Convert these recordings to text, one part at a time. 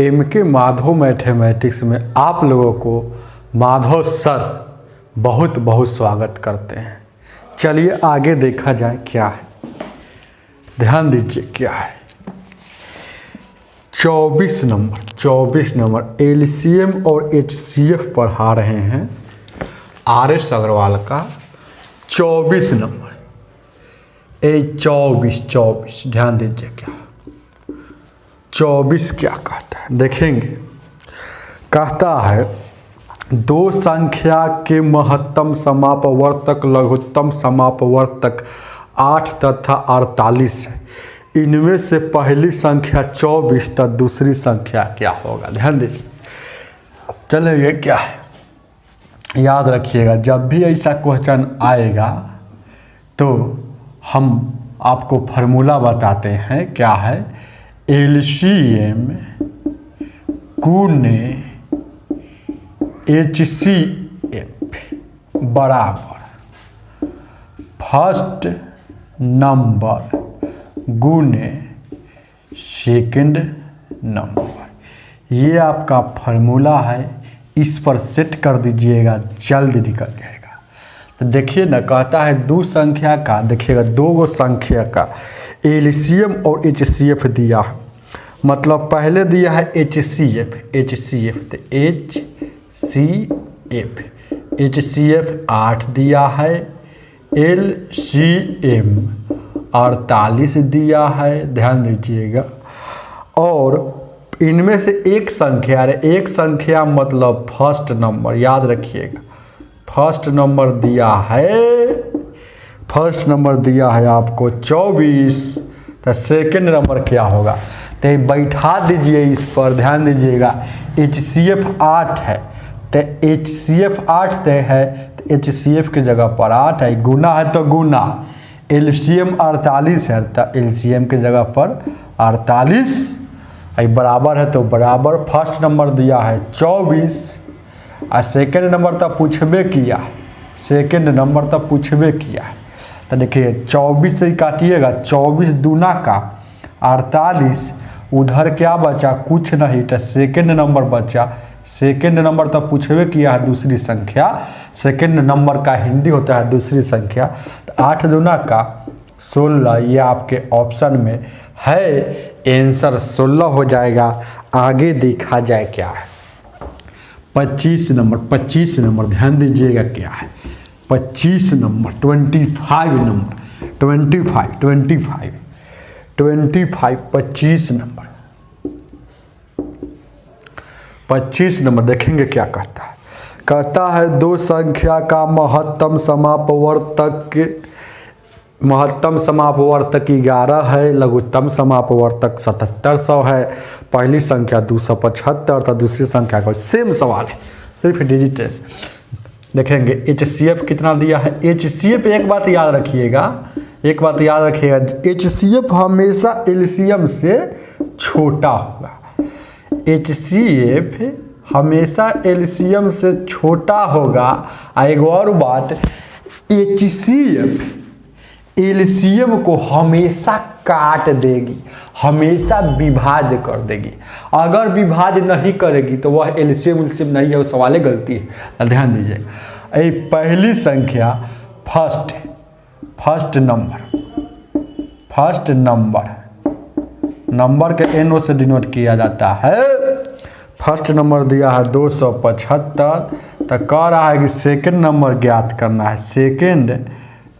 MK Madhav mathematics में आप लोगों को माधव सर बहुत बहुत स्वागत करते हैं। चलिए आगे देखा जाए क्या है, ध्यान दीजिए क्या है। 24 नंबर LCM और HCF पढ़ा रहे हैं RS अग्रवाल का। 24 नंबर 24 ध्यान दीजिए क्या 24 क्या कहता है, देखेंगे। कहता है दो संख्या के महत्तम समापवर्तक लघुत्तम समापवर्तक 8 तथा 48 है। इनमें से पहली संख्या 24 तथा दूसरी संख्या क्या होगा। ध्यान दीजिए। चलिए ये क्या है, याद रखिएगा जब भी ऐसा क्वेश्चन आएगा तो हम आपको फार्मूला बताते हैं। क्या है, LCM गुने HCF बराबर फर्स्ट नंबर गुने सेकंड नंबर। ये आपका फार्मूला है, इस पर सेट कर दीजिएगा, जल्द निकल जाएगा। तो देखिए ना, कहता है दो संख्या का, देखिएगा दो संख्या का LCM और HCF दिया है। मतलब पहले दिया है HCF तो HCF 8 दिया है, LCM 48 दिया है। ध्यान दीजिएगा। और इनमें से एक संख्या मतलब फर्स्ट नंबर, याद रखिएगा फर्स्ट नंबर दिया है आपको 24। तो सेकंड नंबर क्या होगा, तो बैठा दीजिए इस पर। ध्यान दीजिएगा HCF 8 है तो HCF 8 है तो HCF की जगह पर 8 है, गुना है तो गुना। LCM 48 है तो LCM की जगह पर 48, बराबर है तो बराबर। फर्स्ट नंबर दिया है 24 और सेकंड नंबर तक पूछबे किया। तो देखिए 24 से काटिएगा, 24 दूना का 48, उधर क्या बचा, कुछ नहीं, तो सेकंड नंबर बचा। सेकंड नंबर तक पूछबे किया है दूसरी संख्या, सेकंड नंबर का हिंदी होता है दूसरी संख्या। तो 8 दूना का 16, ये आपके ऑप्शन में है, आंसर 16 हो जाएगा। आगे देखा जाए क्या है। 25 नंबर ध्यान दीजिएगा क्या है। 25 नंबर 25 नंबर देखेंगे क्या कहता है। कहता है दो संख्या का महत्तम समापवर्तक 11 है, लघुत्तम समापवर्तक 7700 है। पहली संख्या 275 था, दूसरी संख्या का सेम सवाल है, सिर्फ डिजिट देखेंगे। HCF कितना दिया है। HCF एक बात याद रखिएगा, HCF हमेशा LCM से छोटा होगा। HCF हमेशा LCM से छोटा होगा। एक और बात, HCF LCM को हमेशा काट देगी, हमेशा विभाज्य कर देगी। अगर विभाज्य नहीं करेगी तो वह LCM नहीं है, वो सवाल गलती है। ध्यान दीजिएगा। ये पहली संख्या फर्स्ट नंबर के NO से डिनोट किया जाता है। फर्स्ट नंबर दिया है 275, तो कह रहा है कि सेकंड नंबर ज्ञात करना है। सेकंड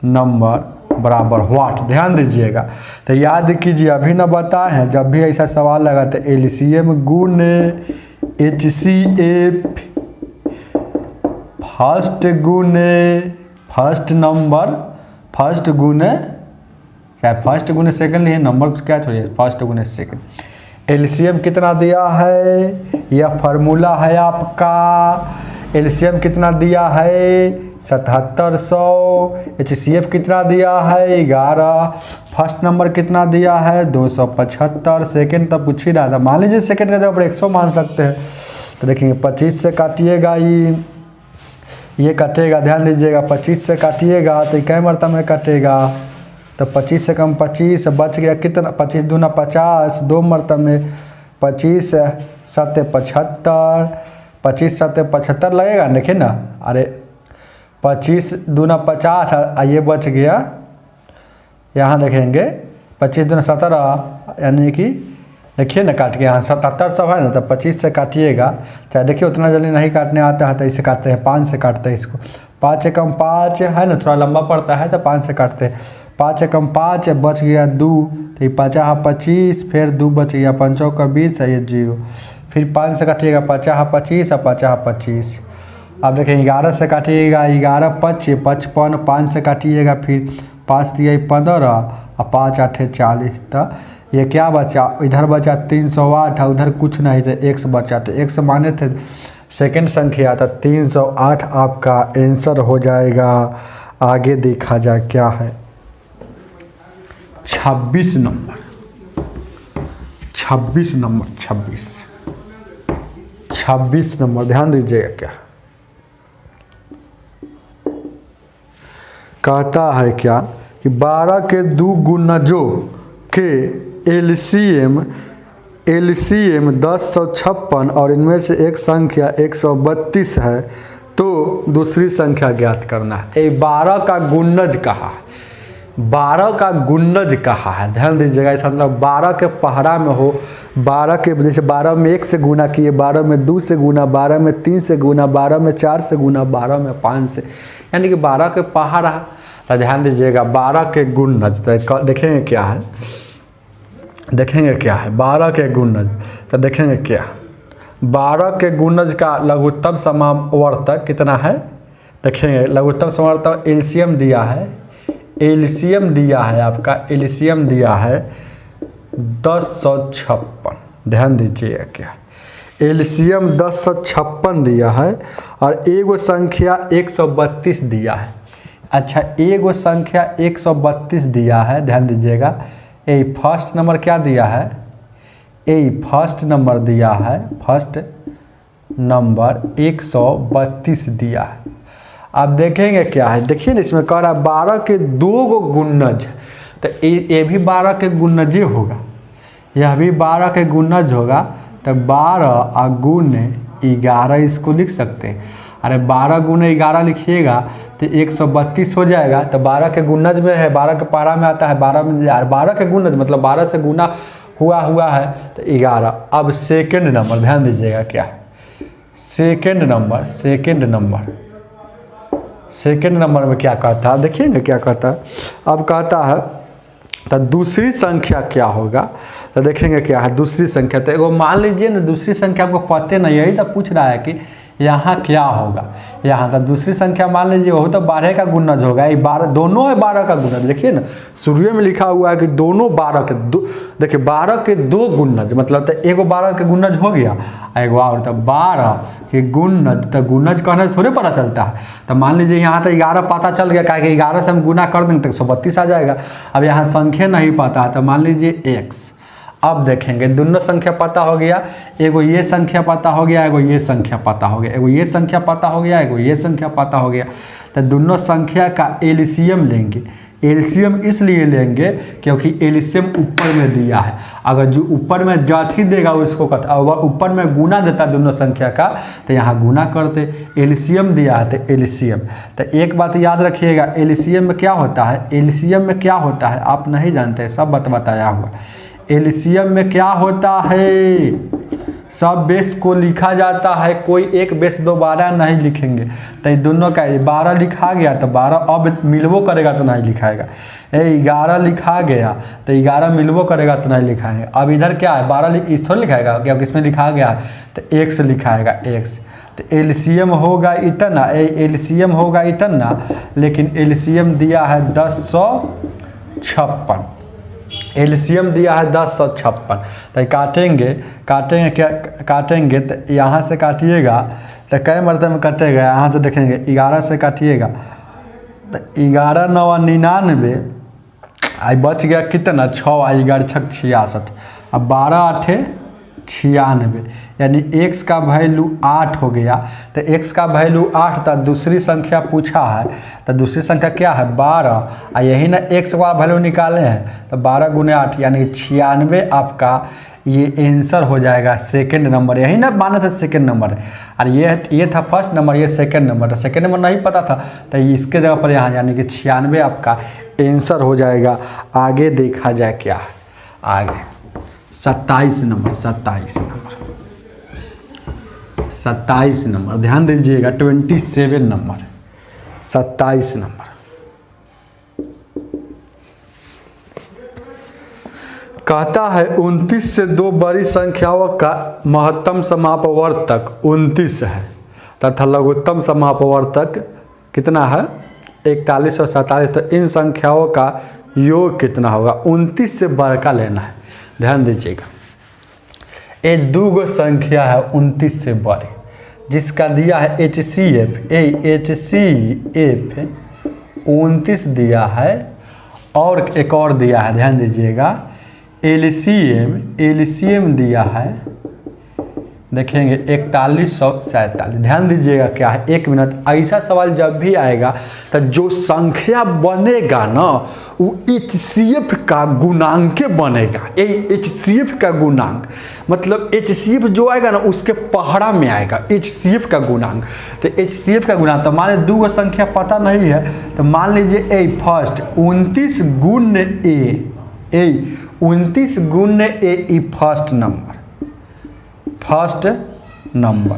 नंबर बराबर व्हाट। ध्यान दीजिएगा। तो याद कीजिए, अभी ना बताए हैं, जब भी ऐसा सवाल लगा तो LCM गुने HCF फर्स्ट गुने सेकंड है, नंबर क्या छोड़िए, फर्स्ट गुने सेकंड। LCM कितना दिया है, यह फार्मूला है आपका। LCM कितना दिया है 7700। HCF कितना दिया है 11। फर्स्ट नंबर कितना दिया है 275। सेकंड तब पूछ ही रहा था, मान लीजिए सेकंड का जब 100 मान सकते हैं। तो देखेंगे 25 से काटिएगा, ये कटेगा। ध्यान दीजिएगा 25 से काटिएगा तो कई मरतबा में कटेगा, तो 25 से कम 25 बच गया कितना, 25 दूना 50, 2 मरतबा में 25 7 75, 25 7 75 लगेगा, देखिए ना। अरे 25 दूना 50 और ये बच गया, यहाँ देखेंगे 25 दूना 17, यानी कि देखिए ना काट के यहाँ 77 सब है ना, तो 25 से काटिएगा। चाहे देखिए उतना जल्दी नहीं काटने आता है तो इसे काटते हैं, 5 से काटते हैं इसको। 5 एकम 5 है ना, थोड़ा लंबा पड़ता है तो 5 से काटते हैं। 5 एकम 5 बच गया 2, तो ये 50 25, फिर 2 बच गया, 5 का 20 है, ये 0। फिर 5 से काटिएगा 50 25 और 50 25। अब देखिए 11 से काटिएगा 11 25 55, 5 से काटिएगा, फिर 5 दिए 15 और 5 8 40। तो ये क्या बचा, इधर बचा 308 और उधर कुछ नहीं, तो x बचा। तो x माने थे सेकंड संख्या, था 308 आपका आंसर हो जाएगा। आगे देखा जाए क्या है, 26 नंबर, 26 नंबर, 26 नंबर ध्यान दीजिएगा। क्या कहता है, क्या कि 12 के 2 गुणजों के एलसीएम 1056 और इनमें से एक संख्या 132 है, तो दूसरी संख्या ज्ञात करना है। 12 का गुणज कहा है, 12 का गुणज कहा है, ध्यान दीजिएगा। इसका मतलब 12 के पहरा में हो, 12 के जैसे 12 में 1 से गुना किए, 12 में 2 से गुना, 12 में 3 से गुना, 12 में 4 से गुना, 12 में 5 से, यानी कि 12 के पहरा। तो ध्यान दीजिएगा 12 के गुणज, तो देखेंगे क्या है, देखेंगे क्या है 12 के गुणज। तो देखेंगे क्या, 12 के गुणज का लघुत्तम समावर्तक कितना है, देखेंगे। लघुत्तम समावर्तक एलसीएम दिया है, एलसीएम दिया है आपका, एलसीएम दिया है 1056। ध्यान दीजिएगा क्या, एलसीएम 1056 दिया है और एगो संख्या 132 दिया है। अच्छा, एगो संख्या 132 दिया है, ध्यान दीजिएगा। ए फर्स्ट नंबर क्या दिया है, ए फर्स्ट नंबर दिया है, फर्स्ट नंबर 132 दिया है। अब देखेंगे क्या है, देखिए ना इसमें कह रहा है 12 के 2 गुणज, तो ये भी 12 के गुणज ही होगा, यह भी 12 के गुणज होगा। तो 12 गुण 11 इसको लिख सकते हैं। अरे 12 गुण 11 लिखिएगा तो 132 हो जाएगा। तो 12 के गुणज में है, 12 के पारा में आता है, 12 में 12 के गुणज मतलब 12 से गुना हुआ है तो 11। अब सेकंड नंबर ध्यान दीजिएगा क्या है, सेकंड नंबर, सेकंड नंबर में क्या कहता है, देखिए ना क्या कहता है। अब कहता है तो दूसरी संख्या क्या होगा, तो देखेंगे क्या है दूसरी संख्या। तो एगो मान लीजिए ना, दूसरी संख्या आपको पते नहीं, यही तो पूछ रहा है कि यहाँ क्या होगा। यहाँ तो दूसरी संख्या मान लीजिए वो तो 12 का गुणज होगा, ये 12 दोनों है 12 का गुणज। देखिए ना शुरू में लिखा हुआ है कि दोनों 12 के दो, देखिए 12 के 2 गुणज मतलब तो एगो 12 के गुणज हो गया, एगो और तो 12 के गुणज। तो गुणज कहने से थोड़े पता चलता है। तो मान लीजिए यहाँ तो 11 पता चल गया, कि 11 से हम गुना कर देंगे तो 132 आ जाएगा। अब यहाँ संख्या नहीं पता है तो मान लीजिए x। अब देखेंगे दोनों संख्या पता हो गया, एगो ये संख्या पता हो गया, एगो ये संख्या पता हो गया, एगो ये संख्या पता हो गया, एगो ये संख्या पता हो गया। तो दोनों संख्या का एलसीएम लेंगे। एलसीएम इसलिए लेंगे क्योंकि एलसीएम ऊपर में दिया है। अगर जो ऊपर में जाति देगा उसको कहता, अगर ऊपर में गुना देता दोनों संख्या का तो यहाँ गुना करते। एलसीएम दिया है तो एलसीएम। तो एक बात याद रखिएगा, एलसीएम में क्या होता है, एलसीएम में क्या होता है आप नहीं जानते, सब बताया हुआ। एलसीएम में क्या होता है, सब बेस को लिखा जाता है, कोई एक बेस दोबारा नहीं लिखेंगे। तो ये दोनों का 12 लिखा गया तो 12 अब मिलवो करेगा तो नहीं लिखाएगा। 11 लिखा गया तो 11 मिलवो करेगा तो नहीं लिखाएंगे। अब इधर क्या है 12 इस थोड़ा लिखाएगा, क्योंकि इसमें लिखा गया है तो x लिखाएगा x। तो एलसीएम होगा इतना, एलसीएम होगा इतना, लेकिन एलसीएम दिया है 1056, एलसीएम दिया है 1056। तो काटेंगे क्या काटेंगे, तो यहाँ से काटिएगा तो कई मरतबे में कटेगा। यहाँ से देखेंगे 11 से काटिएगा तो 11 9 99, आई बच गया कितना 6, आई 11 6 66, अब 12 8 96, यानी x का वैल्यू 8 हो गया। तो x का वैल्यू 8 था, दूसरी संख्या पूछा है तो दूसरी संख्या क्या है 12, यही ना x का वैल्यू निकाले हैं। तो 12 गुने 8 यानी 96 आपका ये आंसर हो जाएगा सेकंड नंबर। यही ना माना था सेकंड नंबर है, और ये था फर्स्ट नंबर, ये सेकंड नंबर था। सेकंड नंबर नहीं पता था तो इसके जगह पर यहाँ यानी कि 96 आपका आंसर हो जाएगा। आगे देखा जाए क्या है, आगे 27 नंबर 27 नंबर ध्यान दीजिएगा। 27 नंबर 27 नंबर कहता है 29 से दो बड़ी संख्याओं का महत्तम समापवर्तक 29 है तथा लघुत्तम समापवर्तक कितना है 41 और 47। तो इन संख्याओं का योग कितना होगा? 29 से बड़का लेना है, ध्यान दीजिएगा। ये दो गो संख्या है 29 से बड़े, जिसका दिया है HCF 29 दिया है, और एक और दिया है, ध्यान दीजिएगा LCM दिया है, देखेंगे 4147। ध्यान दीजिएगा क्या है, एक मिनट। ऐसा सवाल जब भी आएगा तो जो संख्या बनेगा ना वो HCF का गुणांक बनेगा। HCF का गुणांक मतलब HCF जो आएगा ना उसके पहाड़ा में आएगा HCF का गुणांक। तो HCF का गुणांक तो मान लीजिए दो संख्या पता नहीं है तो मान लीजिए ए फर्स्ट 29 गुण ए 29 गुण ए फर्स्ट नंबर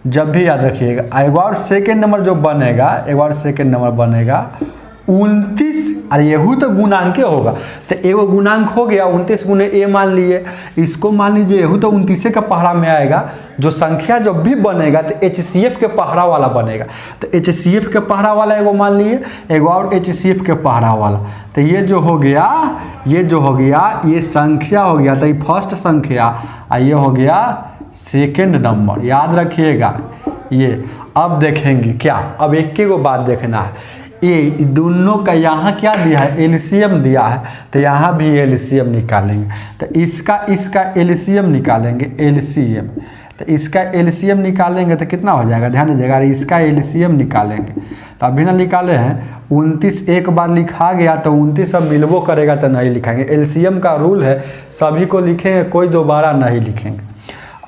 जब भी याद रखिएगा। एक बार सेकेंड नंबर जो बनेगा, 29 अरे यहू तो गुणांक होगा। तो एगो गुणांक हो गया 29 गुने ए मान लिए, इसको मान लीजिए यहू तो 29 के पहाड़ा में आएगा। जो संख्या जब भी बनेगा तो HCF के पहाड़ा वाला बनेगा। तो HCF के पहाड़ा वाला एगो मान लिए, एगो और HCF के पहाड़ा वाला। तो ये जो हो गया ये संख्या हो गया। तो ये फर्स्ट संख्या और ये हो गया सेकेंड नंबर, याद रखिएगा ये। अब देखेंगे क्या, अब एक ही को बात देखना है, ये दोनों का यहाँ क्या दिया है LCM दिया है, तो यहाँ भी LCM निकालेंगे। तो इसका LCM निकालेंगे LCM, तो इसका LCM निकालेंगे तो कितना हो जाएगा, ध्यान दीजिएगा। इसका LCM निकालेंगे तो अभी ना निकाले हैं 29 एक बार लिखा गया तो 29 अब मिलबो करेगा तो नहीं लिखेंगे। LCM का रूल है सभी को लिखेंगे, कोई दोबारा नहीं लिखेंगे।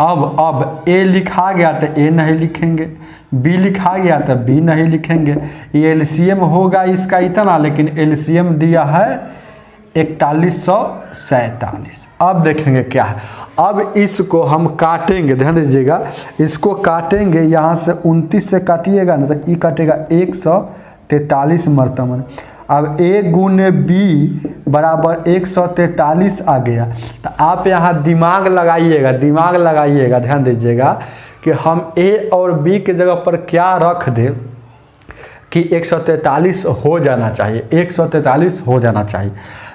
अब A लिखा गया तो A नहीं लिखेंगे, B लिखा गया तो B नहीं लिखेंगे। ये LCM होगा इसका इतना, लेकिन LCM दिया है 4147। अब देखेंगे क्या है, अब इसको हम काटेंगे, ध्यान दीजिएगा। इसको काटेंगे, यहाँ से 29 से काटिएगा ना तो ये काटेगा 143 मरतबा। अब A गुने B बराबर 143 आ गया। तो आप यहाँ दिमाग लगाइएगा, ध्यान दीजिएगा कि हम A और B के जगह पर क्या रख दें कि 143 हो जाना चाहिए, 143 हो जाना चाहिए।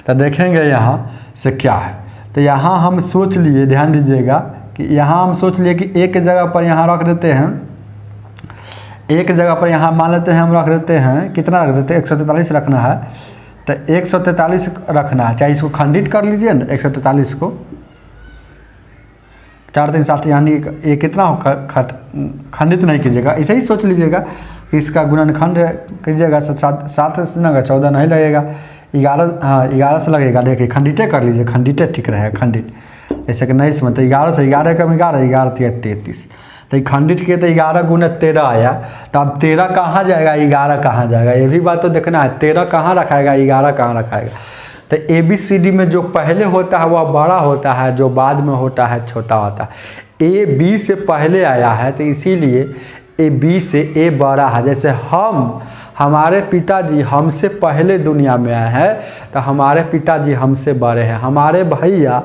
तो देखेंगे यहाँ से क्या है। तो यहाँ हम सोच लिए, ध्यान दीजिएगा कि यहाँ हम सोच लिए कि एक जगह पर यहाँ रख देते हैं, एक जगह पर यहाँ मान लेते हैं हम रख देते हैं, कितना रख देते हैं 143 रखना है। तो 143 रखना है, चाहे इसको खंडित कर लीजिए ना 143 को, 4 3 7 यानी ये कितना हो, खंडित नहीं कीजिएगा, ऐसे ही सोच लीजिएगा। इसका गुणनखंड कीजिएगा 7 से ना 14 नहीं लगेगा, 11 हाँ 11 से लगेगा। देखिए खंडित कर लीजिए, खंडित ठीक रहेगा, खंडित ऐसे कि नहीं समझते। 11 से 11 कम 11 33। तो खंडित किए तो 11 गुने 13 आया। तो अब 13 कहाँ जाएगा, 11 कहाँ जाएगा, ये भी बात तो देखना है। 13 कहाँ रखाएगा, 11 कहाँ रखाएगा। तो ABCD में जो पहले होता है वह बड़ा होता है, जो बाद में होता है छोटा होता है। A B से पहले आया है तो इसीलिए A B से A बड़ा है। जैसे हमारे पिताजी हमसे पहले दुनिया में आए हैं तो हमारे पिताजी हमसे बड़े हैं। हमारे भैया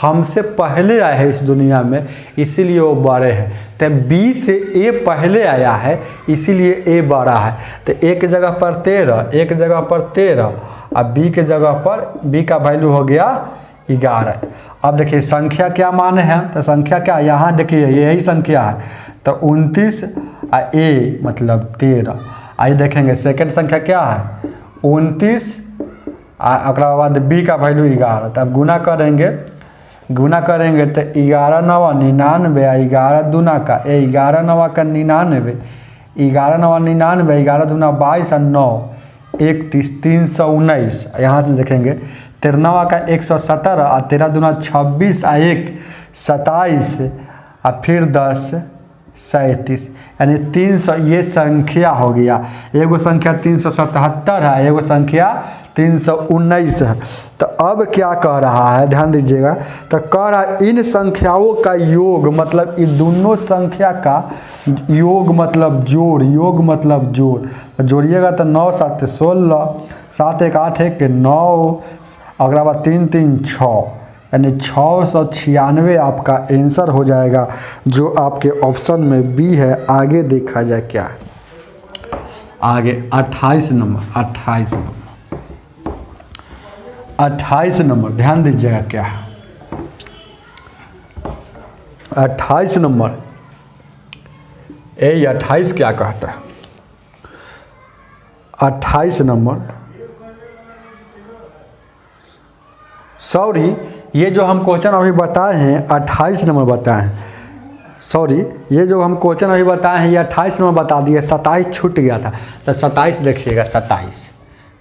हमसे पहले आए हैं इस दुनिया में, इसीलिए वो बड़े हैं। तो B से A पहले आया है इसीलिए A बड़ा है। तो एक जगह पर 13, एक जगह पर 13, अब B के जगह पर B का वैल्यू हो गया 11। अब देखिए संख्या क्या माने हैं, तो संख्या क्या, यहाँ देखिए यही संख्या है। तो 29 A मतलब 13। आइए देखेंगे सेकंड संख्या क्या है 29, अगला बाद B का वैल्यू 11। तब गुना करेंगे तो 11 9 99, 11 दूना का 11 9 का 99, 11 9 99, 11 दूना 22 और 9 31, 319। यहाँ से देखेंगे 13 का 117 और 13 दूना 26 और 1 27 और फिर 10 37 यानी 300। ये संख्या हो गया। एगो संख्या 377 है, एगो संख्या 319 है। तो अब क्या कह रहा है, ध्यान दीजिएगा, तो कह रहा है इन संख्याओं का योग, मतलब इन दोनों संख्या का योग मतलब जोड़, योग मतलब जोड़। तो जोड़िएगा तो 9 7 16, 7 1 8 1 9, अगला बात 3 3 6, यानी 696 आपका आंसर हो जाएगा, जो आपके ऑप्शन में बी है। आगे देखा जाए क्या है, आगे 28 नंबर ध्यान दीजिएगा क्या है। 28 नंबर, 28 क्या कहता है? 28 नंबर, सॉरी ये जो हम क्वेश्चन अभी बताए हैं 28 नंबर बताए हैं, सॉरी ये जो हम क्वेश्चन अभी बताए हैं ये 28 नंबर बता दिए, 27 छूट गया था। तो 27 देखिएगा,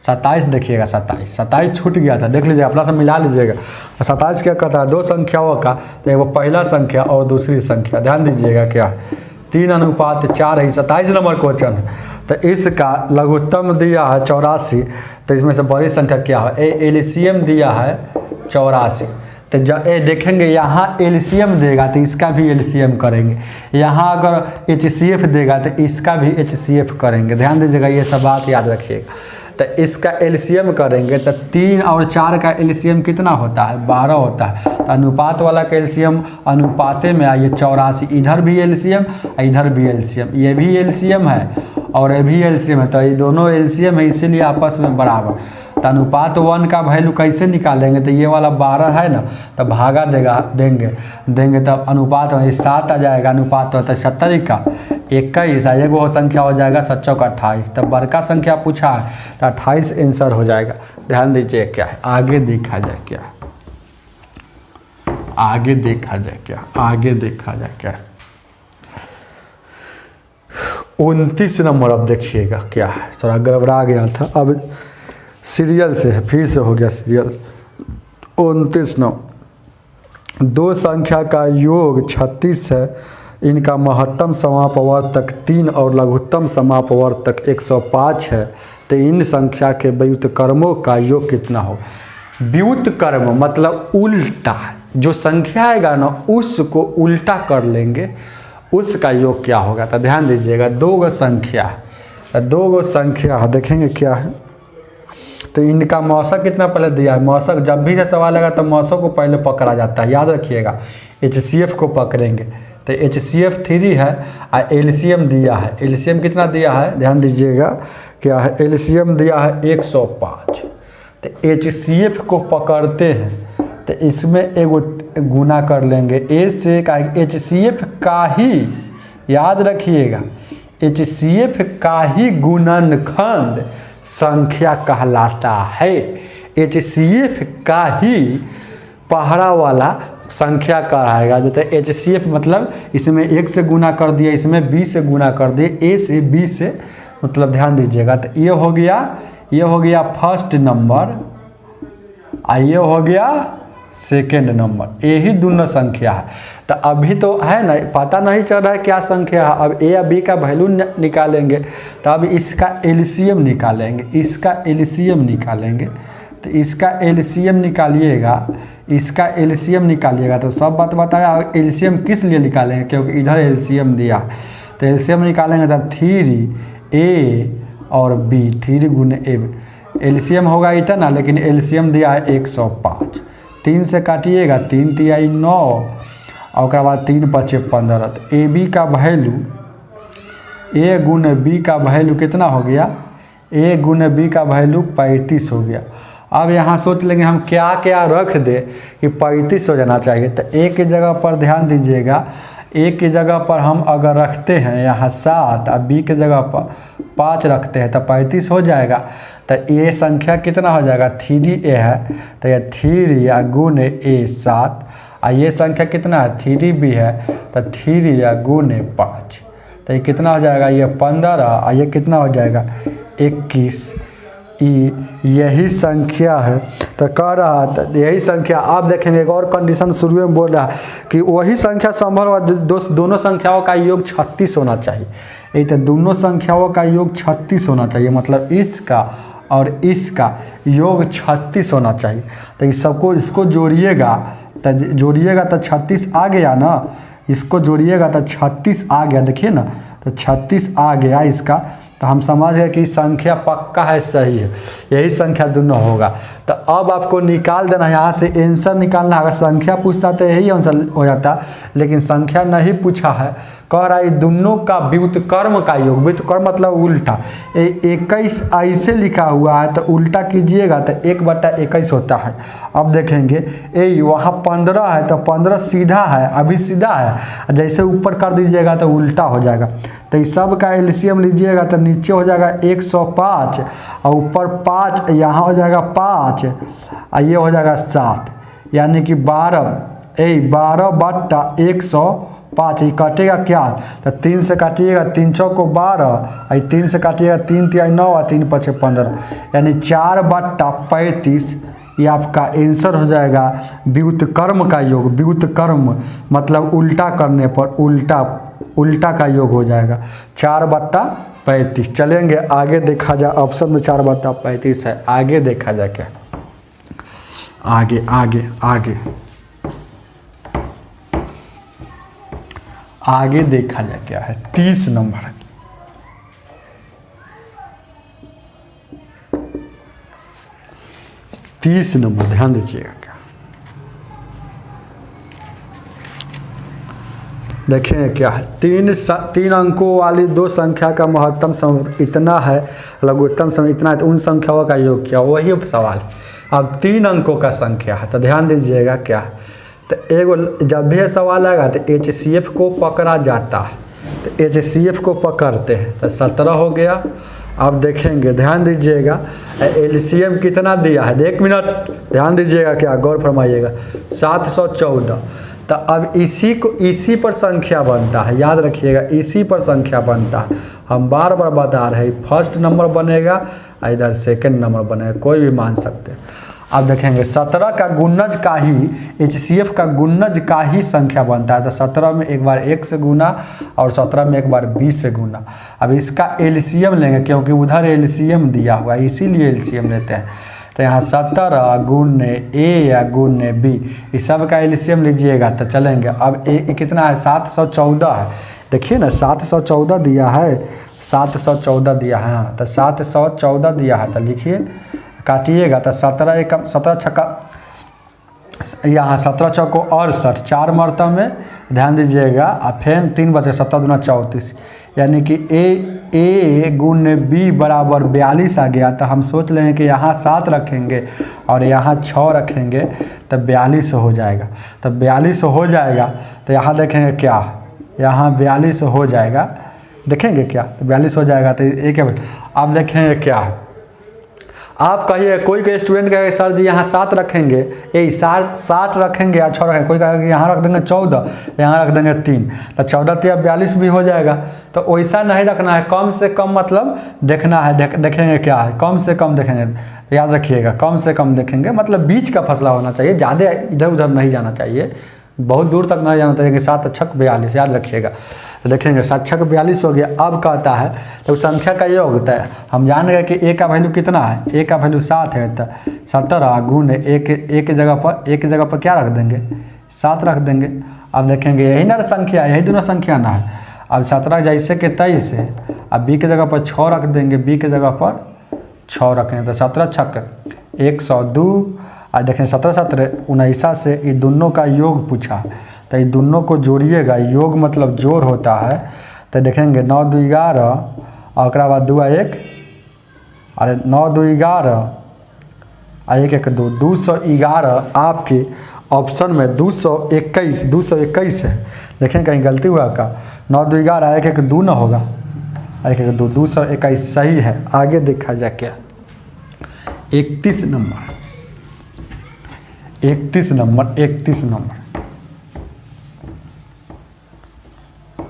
27 देखिएगा, 27 छूट गया था, देख लीजिएगा, अपना से मिला लीजिएगा। 27 क्या कहता है? दो संख्याओं का, तो एक वो पहला संख्या और दूसरी संख्या। ध्यान दीजिएगा क्या 3:4 है, 27 नंबर क्वेश्चन है। तो इसका लघुत्तम दिया है 84, तो इसमें से बड़ी संख्या क्या है? एलसीएम दिया है 84। तो जब देखेंगे यहाँ एलसीएम देगा तो इसका भी एलसीएम करेंगे, यहाँ अगर एचसीएफ देगा तो इसका भी एचसीएफ करेंगे। ध्यान दीजिएगा, ये सब बात याद रखिएगा। तो इसका एलसीएम करेंगे तो 3 और 4 का एलसीएम कितना होता है? 12 होता है। तो अनुपात वाला का एलसीएम अनुपाते में आइए 84, इधर भी एलसीएम इधर भी एलसीएम, ये भी एलसीएम है और ये भी एलसीएम है। तो ये दोनों एलसीएम है, इसीलिए आपस में बराबर। तो अनुपात 1 का वैल्यू कैसे निकालेंगे? तो ये वाला 12 है ना, तो भागा देंगे तब अनुपात में 7 आ जाएगा। अनुपात होता है 70 का 21, एगो वो संख्या हो जाएगा 7 चौक 28। तब बड़का संख्या पूछा है तो 28 आंसर हो जाएगा। ध्यान दीजिए क्या है, आगे देखा जाए क्या, आगे देखा जाए क्या 29 नंबर। अब देखिएगा क्या है, थोड़ा गड़बड़ा गया था, अब सीरियल से है, फिर से हो गया सीरियल। 29 नंबर, दो संख्या का योग 36 है, इनका महत्तम समापवर्तक 3 और लघुत्तम समापवर्तक 105 है। तो इन संख्या के व्युत्क्रमों का योग कितना हो? व्युत्क्रम मतलब उल्टा, जो संख्या आएगा ना उसको उल्टा कर लेंगे, उसका योग क्या होगा? तो ध्यान दीजिएगा, दो गो संख्या देखेंगे क्या है। तो इनका मौसक कितना पहले दिया है? मौसक जब भी से सवाल आएगा तो मौसक को पहले पकड़ा जाता है, याद रखिएगा। HCF को पकड़ेंगे तो HCF 3 है और एलसीएम दिया है। एलसीएम कितना दिया है? ध्यान दीजिएगा क्या है, एलसीएम दिया है 105। तो HCF को पकड़ते हैं तो इसमें एगो गुना कर लेंगे ए से का। HCF का ही, याद रखिएगा, HCF का ही गुणनखंड संख्या कहलाता है। HCF का ही पहरा वाला संख्या कहलाएगा। जैसे HCF मतलब इसमें 1 से गुना कर दिया, इसमें B से गुना कर दिए, A से B से, मतलब ध्यान दीजिएगा। तो ये हो गया फर्स्ट नंबर और ये हो गया सेकेंड नंबर, यही दोनों संख्या है। तो अभी तो है ना, पता नहीं चल रहा है क्या संख्या है। अब A या B का वैल्यू निकालेंगे, तो अब इसका एलसीएम निकालेंगे, तो इसका एलसीएम निकालिएगा। तो सब बात बताया, एलसीएम किस लिए निकालेंगे? क्योंकि इधर एलसीएम दिया, तो एलसीएम निकालेंगे तो 3A और B, 3 गुने A, एलसीएम होगा इतना, लेकिन एलसीएम दिया है 105। 3 से काटिएगा, 3 तिहाई 9 और बाद 3 पचे 15। तो AB का वैल्यू, A गुने B का वैल्यू कितना हो गया? A गुने B का वैल्यू 35 हो गया। अब यहाँ सोच लेंगे हम क्या क्या रख दे कि 35 हो जाना चाहिए। तो A की जगह पर ध्यान दीजिएगा, A की जगह पर हम अगर रखते हैं यहाँ 7 और B की जगह पर 5 रखते हैं तो 35 हो जाएगा। तो ये संख्या कितना हो जाएगा? 3A है, तो ये 3 या गुने A 7, और ये संख्या कितना है? 3B है, तो 3 या गुने 5, तो ये कितना हो जाएगा? ये 15, और ये कितना हो जाएगा? 21। यही संख्या है। तो कह रहा है यही संख्या, आप देखेंगे एक और कंडीशन शुरू में बोल रहा है कि वही संख्या संभव दोनों संख्याओं का योग 36 होना चाहिए। ये तो दोनों संख्याओं का योग 36 होना चाहिए, मतलब इसका और इसका योग 36 होना चाहिए। तो इस सबको इसको जोड़िएगा तो 36 आ गया ना, इसको जोड़िएगा तो 36 आ गया, देखिए ना, तो 36 आ गया इसका। तो हम समझ गए कि संख्या पक्का है, सही है, यही संख्या दोनों होगा। तो अब आपको निकाल देना है, यहाँ से आंसर निकालना है। अगर संख्या पूछता तो यही आंसर हो जाता, लेकिन संख्या नहीं पूछा है। कह रहा है दोनों का व्युत्क्रम का योग, व्युत्क्रम मतलब उल्टा। 21 ऐसे लिखा हुआ है तो उल्टा कीजिएगा तो 1/21 होता है। अब देखेंगे ए वहाँ 15 है तो 15 सीधा है, अभी सीधा है, जैसे ऊपर कर दीजिएगा तो उल्टा हो जाएगा। तो इस सब का एलसीएम लीजिएगा तो नीचे हो जाएगा 105 और ऊपर 5, यहाँ हो जाएगा 5 और ये हो जाएगा 7, यानी कि 12/105। ये कटेगा क्या, तो 3 से काटिएगा, 3 चौको 12 और 3 से काटिएगा 3 तिया 9 और 3 पचे 15, यानी 4/35। ये आपका आंसर हो जाएगा व्युत्क्रम का योग। व्युत्क्रम मतलब उल्टा करने पर उल्टा का योग हो जाएगा 4/35। चलेंगे आगे, देखा जाए ऑप्शन में 4/35 है, आगे देखा जाए क्या, आगे आगे आगे आगे देखा जाए क्या है। 30 नंबर, 30 नंबर ध्यान दीजिएगा क्या, देखें क्या है। 3 अंकों वाली दो संख्या का महत्तम सम इतना है, लघुत्तम सम इतना है, तो उन संख्याओं का योग क्या, वही सवाल। अब 3 अंकों का संख्या है तो ध्यान दीजिएगा क्या, तो एगो जब भी सवाल आएगा तो HCF को पकड़ा जाता है, तो HCF को पकड़ते हैं तो 17 हो गया। अब देखेंगे ध्यान दीजिएगा LCM कितना दिया है, 1 मिनट ध्यान दीजिएगा क्या, गौर फरमाइएगा, 714। तो अब इसी पर संख्या बनता है, याद रखिएगा, इसी पर संख्या बनता है। हम बार बार बता रहे हैं, फर्स्ट नंबर बनेगा इधर सेकंड नंबर बनेगा, कोई भी मान सकते हैं। अब देखेंगे 17 का गुणज का ही HCF का गुणज का ही संख्या बनता है। तो 17 में एक बार 1 से गुना और 17 में एक बार 20 से गुना। अब इसका LCM लेंगे क्योंकि उधर LCM दिया हुआ है, इसीलिए LCM लेते हैं। तो यहाँ 17 गुने A या गुने B, इस सब का LCM लीजिएगा तो चलेंगे। अब A कितना है, 714 है, देखिए ना 714 दिया है, 714 दिया है, हाँ तो 714 दिया है, तो लिखिए काटिएगा तो 17 छक्का, यहाँ 17 चौको 68, 4 मरतब में ध्यान दीजिएगा, और फिर 3 बचे 17 दूना 34, यानी कि A गुने B बराबर 42 आ गया। तो हम सोच लें कि यहाँ 7 रखेंगे और यहाँ 6 रखेंगे तो 42 हो जाएगा। तो 42 हो जाएगा तो यहाँ देखेंगे क्या, यहाँ 42 हो जाएगा, देखेंगे क्या, तो 42 हो जाएगा। तो एक अब देखेंगे क्या, आप कहिए कोई स्टूडेंट कहेगा सर जी यहाँ 7 रखेंगे, यही 7 रखेंगे या 6 रखेंगे, कोई कहेगा कि यहाँ रख देंगे 14, यहाँ रख देंगे 3, तो 14 तो 42 भी हो जाएगा। तो वैसा नहीं रखना है, कम से कम मतलब देखना है, देखेंगे क्या है, कम से कम देखेंगे, याद रखिएगा कम से कम देखेंगे, मतलब बीच का फसला होना चाहिए, ज़्यादा इधर उधर नहीं जाना चाहिए, बहुत दूर तक नहीं जाना चाहिए। 7 छक 42 याद रखिएगा, देखेंगे 7 छक 42 हो गया। अब कहता है तो संख्या का योग होता है, हम जान गए कि A का वैल्यू कितना है, A का वैल्यू 7 है, तो 17 गुने एक जगह पर क्या रख देंगे, 7 रख देंगे। अब देखेंगे यही ना संख्या, यही दोनों संख्या ना है। अब 17 जैसे कि 23 है, अब B की जगह पर 6 रख देंगे, B की जगह पर 6 रखेंगे, तो 17 छक 102। आज देखें 17 17 19 से ये दोनों का योग पूछा, तो ये दोनों को जोड़िएगा, योग मतलब जोड़ होता है। तो देखेंगे 9 2 11 और बाद 2 1, अरे 9 2 11 और 1 1 2, 211 आपके ऑप्शन में 221 है। देखें कहीं गलती हुआ का, 9 2 11 1 1 2 न होगा, 1 1 2, 221 सही है। आगे देखा जाए क्या, 31 number 31 number 31 number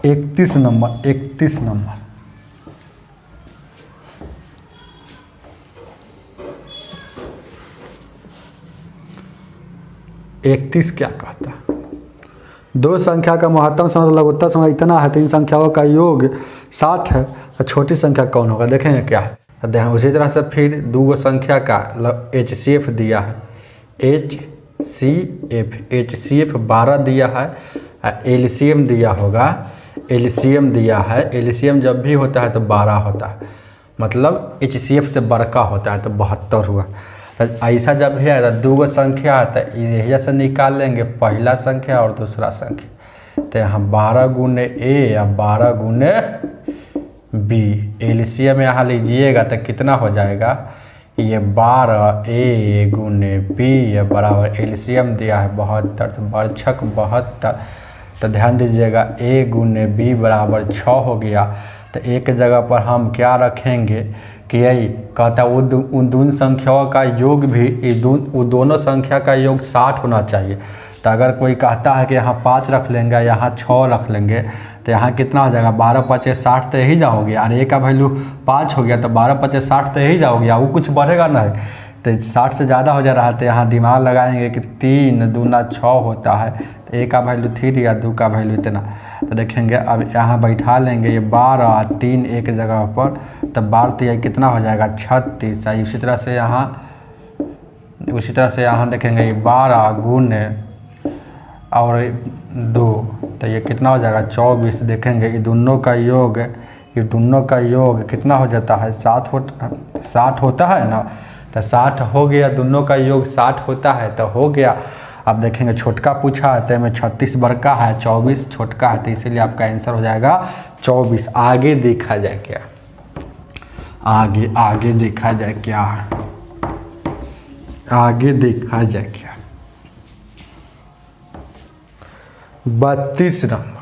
31 number 31 number 31 क्या कहता है? दो संख्या का महत्तम सम लघुत्तम सम इतना है, 3 संख्याओं का योग 60 है, तो छोटी संख्या कौन होगा? देखेंगे क्या है। ध्यान उसी तरह से फिर दो संख्या का HCF दिया है, HCF 12 दिया है, LCM दिया होगा, LCM दिया है। LCM जब भी होता है तो 12 होता है, मतलब HCF से बड़का होता है, तो 72 हुआ। तो ऐसा जब भी आएगा दो संख्या है तो यही से निकाल लेंगे, पहला संख्या और दूसरा संख्या। तो यहाँ 12 गुने A या 12 गुने B, LCM यहाँ लीजिएगा तो कितना हो जाएगा? ये 12A गुने B ये बराबर LCM दिया है 72, तो बरछक 72। तो ध्यान दीजिएगा A गुने B बराबर 6 हो गया। तो एक जगह पर हम क्या रखेंगे कि यही कहता उन दोनों संख्याओं का योग भी उन दोनों संख्या का योग 60 होना चाहिए। तो अगर कोई कहता है कि यहाँ 5 रख लेंगे, यहाँ 6 रख लेंगे, तो यहाँ कितना हो जाएगा? 12 5 60 तो यही जाओगे। और A का वैल्यू 5 हो गया तो 12 5 60 तो यही जाओगे, वो कुछ बढ़ेगा नहीं। तो 60 से ज़्यादा हो जा रहा है, तो यहाँ दिमाग लगाएंगे कि 3 दूना 6 होता है, तो A का वैल्यू 3 या 2 का वैल्यू इतना। तो देखेंगे अब यहाँ बैठा लेंगे ये 12 3 एक जगह पर, तब 12 ये कितना हो जाएगा? 36। इसी तरह से यहाँ देखेंगे ये 12 गुने और 2, तो ये कितना हो जाएगा? 24। देखेंगे ये दोनों का योग कितना हो जाता है? 60 होता है ना, तो 60 हो गया, दोनों का योग 60 होता है तो हो गया। अब देखेंगे छोटका पूछा है तो में 36 बड़का है, 24 छोटका है, तो इसीलिए आपका आंसर हो जाएगा 24। आगे देखा जाए क्या, आगे देखा जाए क्या, आगे देखा जाए क्या। 32 नंबर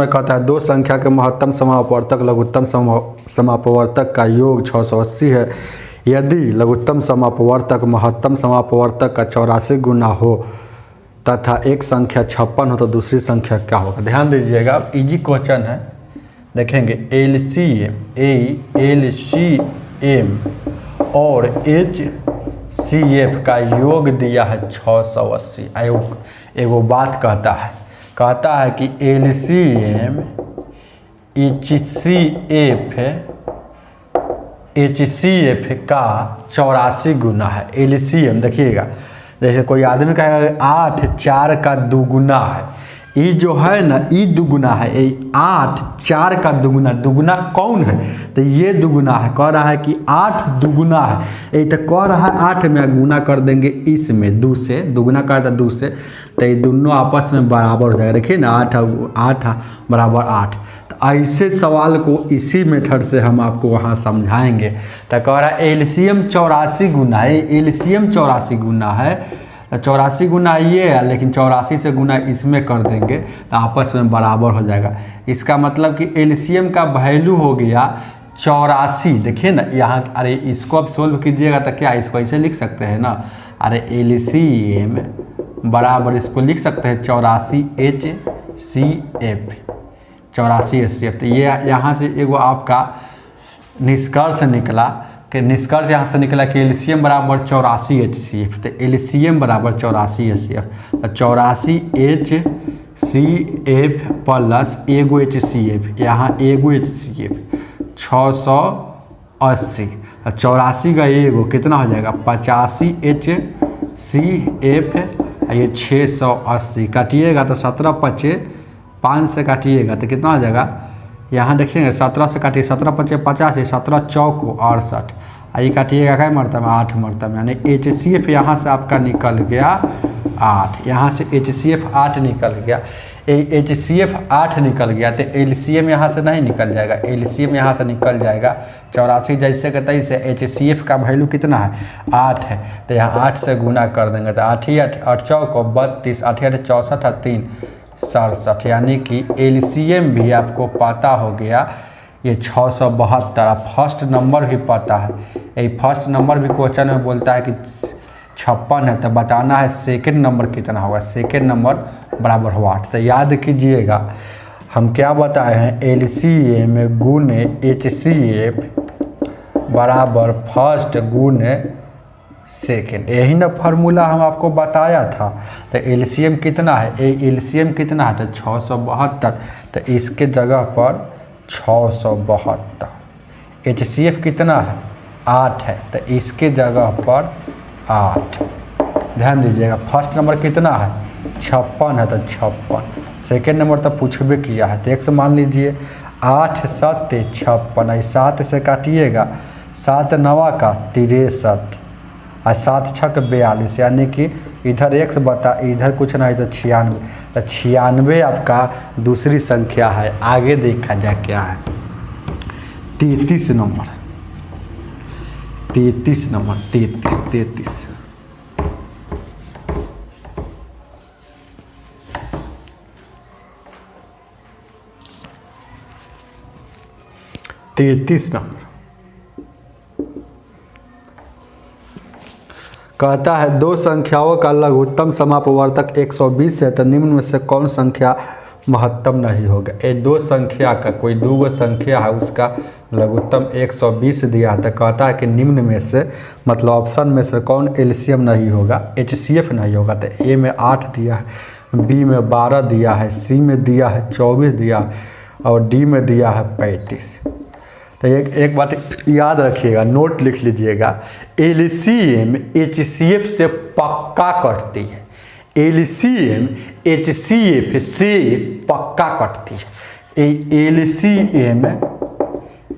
कहता है दो संख्या के महत्तम समापवर्तक लघुत्तम समापवर्तक का योग 680 है। यदि लघुत्तम समापवर्तक महत्तम समापवर्तक का 84 गुना हो तथा एक संख्या 56 हो तो दूसरी संख्या क्या होगा? ध्यान दीजिएगा, अब इजी क्वेश्चन है। देखेंगे LCM और HCF का योग दिया है 680। एगो बात कहता है कि LCM HCF का 84 गुना है। LCM देखिएगा, जैसे कोई आदमी कहेगा 8 4 का दुगुना है, ये जो है ना ये दुगुना है, ये 8 4 का दुगुना कौन है? तो ये दुगुना है। कह रहा है कि 8 दुगुना है, ये तो कह रहा है 8 में गुना कर देंगे इसमें 2 से, दुगुना का था 2 से, तो ये दोनों आपस में बराबर हो जाएगा। देखिए ना 8 बराबर 8। तो ऐसे सवाल को इसी मेथड से हम आपको वहाँ समझाएंगे। तो कह रहा है LCM 84 गुना है, LCM 84 गुना है, 84 गुना ये है, लेकिन 84 से गुना इसमें कर देंगे तो आपस में बराबर हो जाएगा। इसका मतलब कि LCM का वैल्यू हो गया 84। देखिए ना यहाँ, अरे इसको अब सोल्व कीजिएगा तो क्या इसको ऐसे लिख सकते हैं ना, अरे LCM बराबर इसको लिख सकते हैं 84 HCF, 84 HCF। तो ये यहाँ से एगो आपका निष्कर्ष निकला कि यहाँ से निकला कि LCM बराबर 84 HCF। तो LCM बराबर 84 HCF, तो 84 HCF प्लस एगो HCF, यहाँ एगो HCF 680, 84 का एगो कितना हो जाएगा? 85 HCF, ये 680 काटिएगा तो 17 5 5 से काटिएगा तो कितना हो जाएगा? यहाँ देखेंगे 17 से काटिए, 17 5 85, 17 चौक 68, ये काटिएगा क्या मरतबा? 8 मरतबा, यानी HCF यहाँ से आपका निकल गया 8, यहाँ से HCF 8 निकल गया। HCF 8 निकल गया तो LCM यहाँ से नहीं निकल जाएगा, LCM यहाँ से निकल जाएगा 84 जैसे के तैसे। HCF का वैल्यू कितना है? 8 है, तो यहाँ 8 से गुना कर देंगे तो 8 8 चौक 32, 8 8 64 3 67, यानी कि LCM भी आपको पता हो गया ये 672। फर्स्ट नंबर भी पता है, ये फर्स्ट नंबर भी क्वेश्चन में बोलता है कि 56 है, तो बताना है सेकंड नंबर कितना होगा। सेकंड नंबर बराबर हुआ 8। तो याद कीजिएगा हम क्या बताए हैं, LCM गुने HCF बराबर फर्स्ट गुने सेकेंड, यही ना फार्मूला हम आपको बताया था। तो एलसीएम कितना है, एलसीएम कितना है, तो 672, तो इसके जगह पर 672। एचसीएफ कितना है, 8 है, तो इसके जगह पर 8। ध्यान दीजिएगा, फर्स्ट नंबर कितना है, 56 है, तो 56। सेकेंड नंबर तो पूछबे किया है, तो 1 मान लीजिए। 8 7 56, 7 से काटिएगा, 7 9 का 63 और 7 6 42, यानी कि इधर 1 बता इधर कुछ नहीं तो 96। तो 96 आपका दूसरी संख्या है। आगे देखा जाए क्या है, 33 नंबर, 33 नंबर, 33 नंबर कहता है दो संख्याओं का लघुत्तम समापवर्तक 120 है, तो निम्न में से कौन संख्या महत्तम नहीं होगा। ये दो संख्या का कोई दो संख्या है, उसका लघुत्तम 120 दिया है, तो कहता है कि निम्न में से मतलब ऑप्शन में से कौन एलसीएम नहीं होगा, एचसीएफ नहीं होगा। तो ए में 8 दिया है, बी में 12 दिया है, सी में दिया है 24 दिया है, और डी में दिया है 35। तो एक बात याद रखिएगा, नोट लिख लीजिएगा, एलसीएम एचसीएफ से पक्का कटती है, एलसीएम एचसीएफ से पक्का कटती है। एलसीएम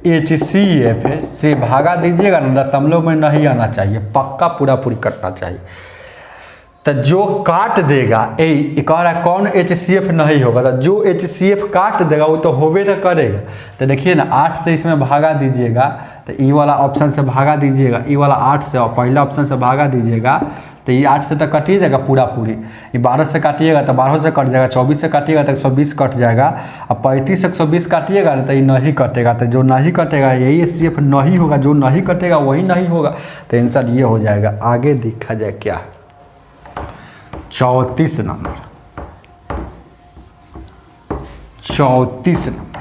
एचसीएफ से भागा दीजिएगा ना, दशमलव में नहीं आना चाहिए, पक्का पूरी कटना चाहिए। तो जो काट देगा कह रहा है कौन एचसीएफ नहीं होगा, तो जो एचसीएफ काट देगा वो तो होबे ना करेगा। तो देखिए ना, 8 से इसमें भागा दीजिएगा, तो ई वाला ऑप्शन से भागा दीजिएगा, ई वाला 8 से, और पहला ऑप्शन से भागा दीजिएगा, तो ये 8 से तो कट ही जाएगा पूरी। ये 12 से काटिएगा तो 12 से कट जाएगा, 24 से काटिएगा तो 120 कट जाएगा, और 35 से 120 काटिएगा तो ये नहीं कटेगा। तो जो नहीं कटेगा यही एचसीएफ नहीं होगा, जो नहीं कटेगा वही नहीं होगा। तो आंसर ये हो जाएगा। आगे देखा जाए क्या है, 34 नंबर, 34 नंबर,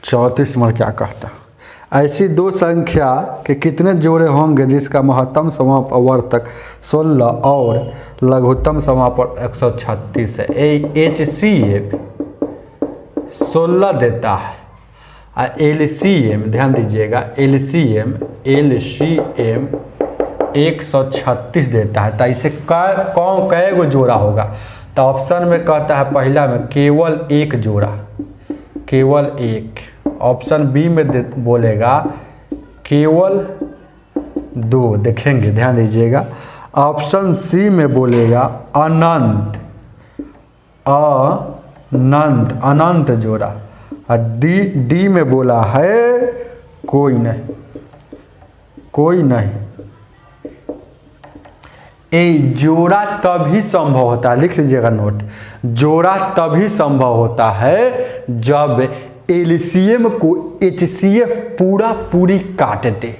34 नंबर क्या कहता है, ऐसी दो संख्या के कितने जोड़े होंगे जिसका महत्तम समापवर्तक 16 और लघुत्तम समापवर्तक 136 है। एचसीएफ 16 देता है, एलसीएम ध्यान दीजिएगा, एलसीएम 136 देता है। तो इसे कौन कै गो जोड़ा होगा, तो ऑप्शन में कहता है पहला में केवल एक जोड़ा, केवल एक। ऑप्शन बी में बोलेगा केवल 2, देखेंगे ध्यान दीजिएगा। ऑप्शन सी में बोलेगा अनंत, अनंत जोड़ा, और डी में बोला है कोई नहीं, कोई नहीं। जोड़ा तभी संभव होता है, लिख लीजिएगा नोट, जोड़ा तभी संभव होता है जब एलसीएम को एचसीएफ पूरी काट दे,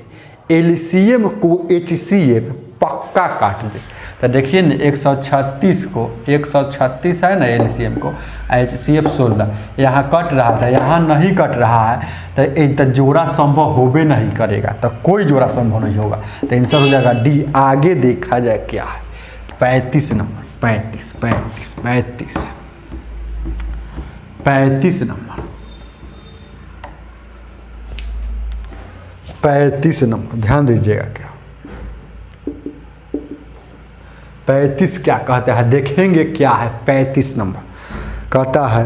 एलसीएम को एचसीएफ पक्का काट दे। तो देखिए ना, 136 को 136 है ना एलसीएम को, एचसीएफ 16 यहाँ कट रहा था, यहाँ नहीं कट रहा है, तो जोड़ा संभव होबे नहीं करेगा, तो कोई जोड़ा संभव नहीं होगा। तो आंसर हो जाएगा डी। आगे देखा जाए क्या है, 35 नंबर, 35 नंबर, 35 नंबर, ध्यान दीजिएगा क्या 35 क्या कहता है, देखेंगे क्या है। 35 नंबर कहता है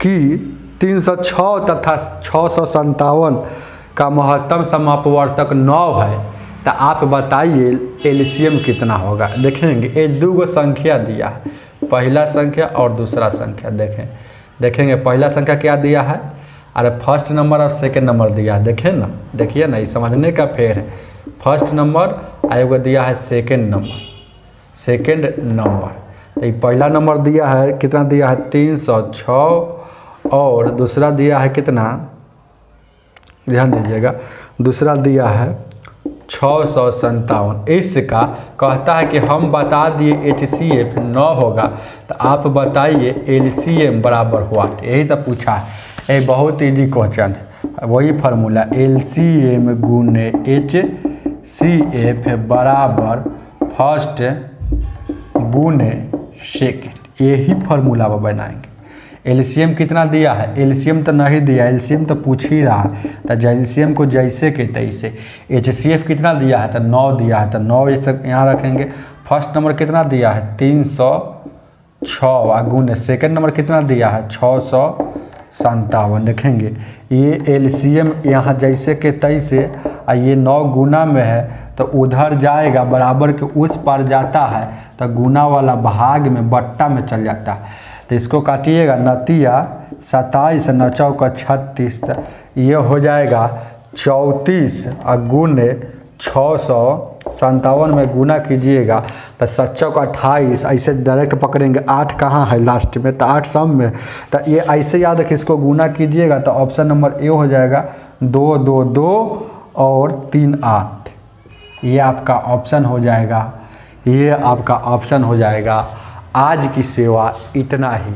कि 306 तथा 657 का महत्तम समापवर्तक 9 है, तो आप बताइए एलसीएम कितना होगा। देखेंगे ये दो संख्या दिया है, पहला संख्या और दूसरा संख्या। देखेंगे पहला संख्या क्या दिया है, अरे फर्स्ट नंबर और सेकेंड नंबर दिया है। देखें ना, देखिए ना, ये समझने का फेर है। फर्स्ट नंबर आएगा दिया है सेकेंड नंबर, तो ये पहला नंबर दिया है, कितना दिया है 306, और दूसरा दिया है कितना, ध्यान दीजिएगा, दूसरा दिया है 657। इसका कहता है कि हम बता दिए HCF 9 होगा, तो आप बताइए LCM बराबर हुआ। यही तो पूछा है, ये बहुत इजी क्वेश्चन है। वही फार्मूला LCM गुने HCF बराबर फर्स्ट गुने सेकेंड, यही फार्मूला बनाएंगे। LCM कितना दिया है, LCM तो नहीं दिया, LCM तो पूछ ही रहा है, तो LCM को जैसे के तैसे। HCF कितना दिया है, तो 9 दिया है, तो 9 इसे यहाँ रखेंगे। फर्स्ट नंबर कितना दिया है 306, गुने सेकेंड नंबर कितना दिया है 657। देखेंगे ये LCM यहाँ जैसे के तैसे, और ये 9 गुना में है तो उधर जाएगा, बराबर के उस पार जाता है तो गुना वाला भाग में बट्टा में चल जाता है। तो इसको काटिएगा, नतिया 27 9 चौका 36, ये हो जाएगा 34 और गुने 657 में गुना कीजिएगा तो 7 चौका 28, ऐसे डायरेक्ट पकड़ेंगे। 8 कहाँ है लास्ट में, तो 8 सम में, तो ये ऐसे याद रखिए। इसको गुना कीजिएगा तो ऑप्शन नंबर ए हो जाएगा 2 2 2 और 3 8। ये आपका ऑप्शन हो जाएगा, ये आपका ऑप्शन हो जाएगा। आज की सेवा इतना ही।